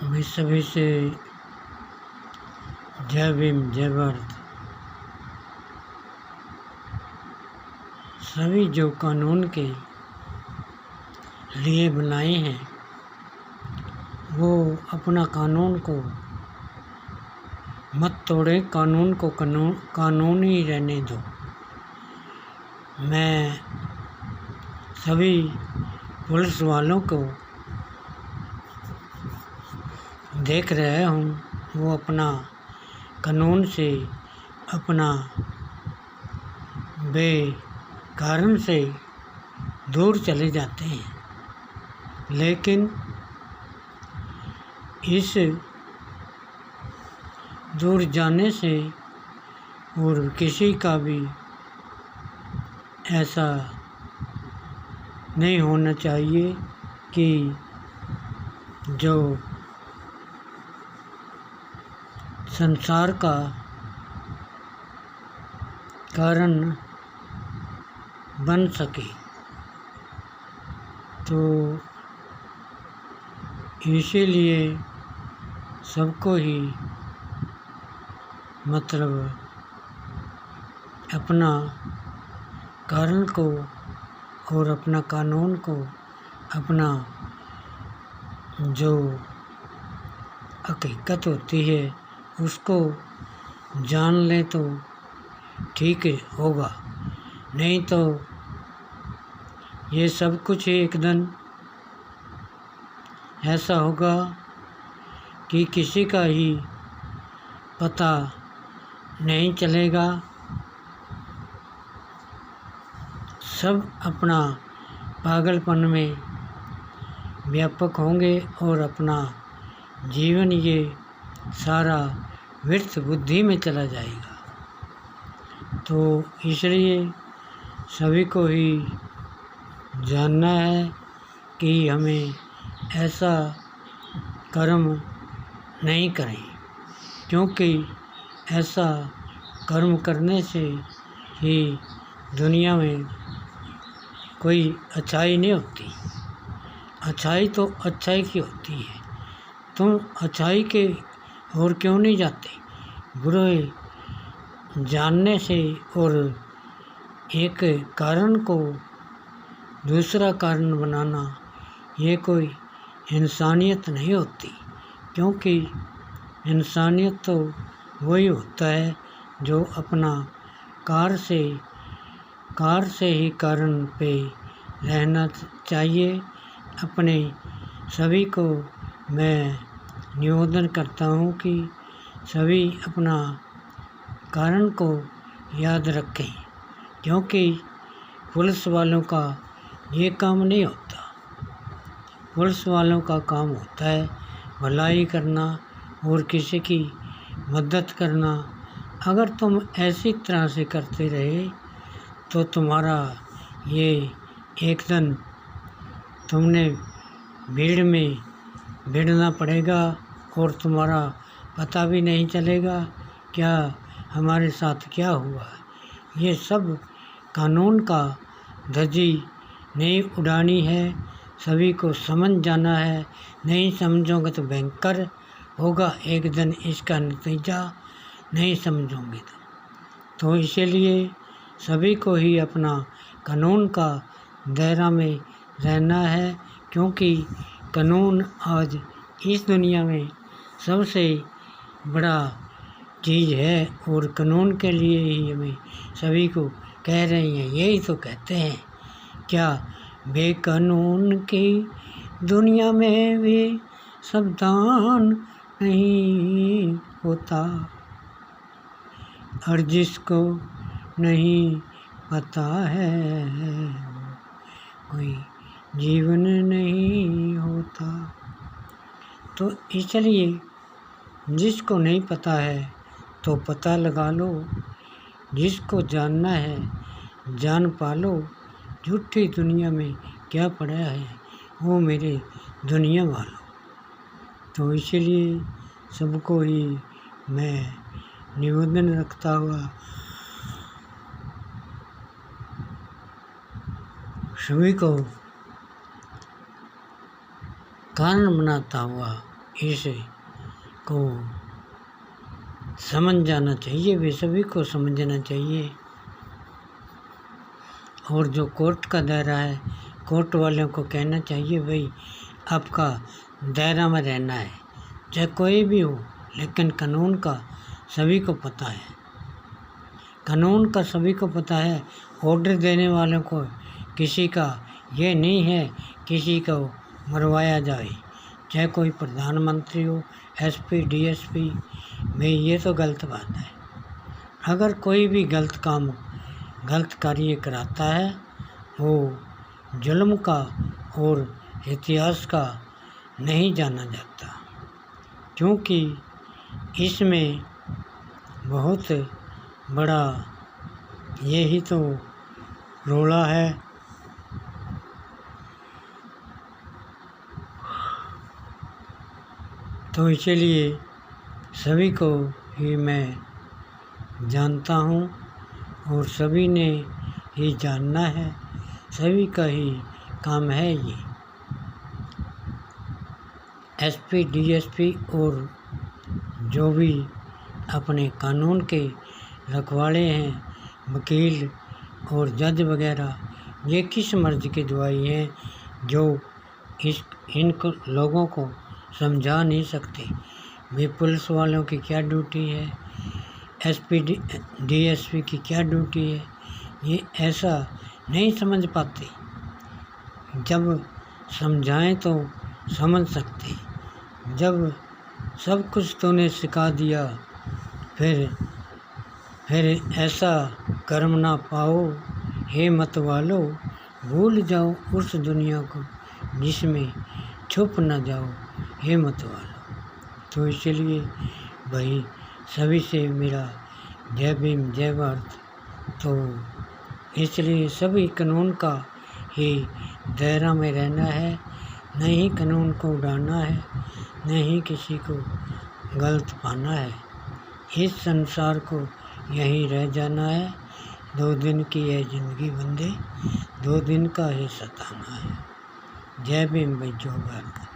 मैं सभी से जय भीम जय भारत। सभी जो कानून के लिए बनाए हैं वो अपना कानून को मत तोड़े, कानून को कानूनी रहने दो। मैं सभी पुलिस वालों को देख रहे हूँ, वो अपना कानून से अपना बेकारण से दूर चले जाते हैं, लेकिन इस दूर जाने से और किसी का भी ऐसा नहीं होना चाहिए कि जो संसार का कारण बन सके। तो इसीलिए सबको ही मतलब अपना कारण को और अपना कानून को, अपना जो हकीकत होती है उसको जान ले तो ठीक होगा, नहीं तो ये सब कुछ एकदम ऐसा होगा कि किसी का ही पता नहीं चलेगा। सब अपना पागलपन में व्यापक होंगे और अपना जीवन ये सारा व्यर्थ बुद्धि में चला जाएगा। तो इसलिए सभी को ही जानना है कि हमें ऐसा कर्म नहीं करें, क्योंकि ऐसा कर्म करने से ही दुनिया में कोई अच्छाई नहीं होती। अच्छाई तो अच्छाई की होती है। तुम अच्छाई के और क्यों नहीं जाते? बुरे जानने से और एक कारण को दूसरा कारण बनाना ये कोई इंसानियत नहीं होती, क्योंकि इंसानियत तो वही होता है जो अपना कार से ही कारण पे रहना चाहिए। अपने सभी को मैं निवेदन करता हूँ कि सभी अपना कारण को याद रखें, क्योंकि पुलिस वालों का ये काम नहीं होता। पुलिस वालों का काम होता है भलाई करना और किसी की मदद करना। अगर तुम ऐसी तरह से करते रहे तो तुम्हारा ये एक दिन तुमने भीड़ में भिड़ना पड़ेगा और तुम्हारा पता भी नहीं चलेगा क्या हमारे साथ क्या हुआ। ये सब कानून का धज्जी नहीं उड़ानी है, सभी को समझ जाना है। नहीं समझोगे तो भयंकर होगा एक दिन इसका नतीजा, नहीं समझोगे तो इसीलिए सभी को ही अपना कानून का दायरा में रहना है, क्योंकि कानून आज इस दुनिया में सबसे बड़ा चीज़ है और कानून के लिए ही हमें सभी को कह रहे हैं। यही तो कहते हैं, क्या बेकानून की दुनिया में भी सावधान नहीं होता, और जिसको नहीं पता है कोई जीवन नहीं होता। तो इसलिए जिसको नहीं पता है तो पता लगा लो, जिसको जानना है जान पालो। झूठी दुनिया में क्या पड़ा है वो मेरे दुनिया वालों। तो इसलिए सबको ही मैं निवेदन रखता हुआ, सभी को कारण बनाता हुआ इस को समझ जाना चाहिए, वे सभी को समझना चाहिए। और जो कोर्ट का दायरा है, कोर्ट वालों को कहना चाहिए भाई आपका दायरा में रहना है, चाहे कोई भी हो, लेकिन कानून का सभी को पता है, कानून का सभी को पता है। ऑर्डर देने वालों को किसी का ये नहीं है किसी को मरवाया जाए, चाहे कोई प्रधानमंत्री हो, एसपी, डीएसपी में, ये तो गलत बात है। अगर कोई भी गलत काम, गलत कार्य कराता है, वो जुल्म का और इतिहास का नहीं जाना जाता, क्योंकि इसमें बहुत बड़ा यही तो रोला है। तो इसलिए सभी को ही मैं जानता हूँ और सभी ने ही जानना है, सभी का ही काम है ये। एसपी, डीएसपी और जो भी अपने कानून के रखवाले हैं, वकील और जज वगैरह, ये किस मर्ज़ की दुआई हैं जो इनको लोगों को समझा नहीं सकते। वे पुलिस वालों की क्या ड्यूटी है, एसपी, डीएसपी की क्या ड्यूटी है, ये ऐसा नहीं समझ पाते। जब समझाएं तो समझ सकते, जब सब कुछ तूने सिखा दिया फिर ऐसा कर्म ना पाओ, हे मत वालो, भूल जाओ उस दुनिया को जिसमें छुप ना जाओ, हे मत वालो। तो इसलिए भाई सभी से मेरा जय भीम, जय भारत। तो इसलिए सभी कानून का ही दायरा में रहना है, नहीं कानून को उड़ाना है, नहीं किसी को गलत पाना है। इस संसार को यहीं रह जाना है, 2 दिन की है ज़िंदगी बंदे, 2 दिन का ही सताना है। जय भीम भाई, जय भारत।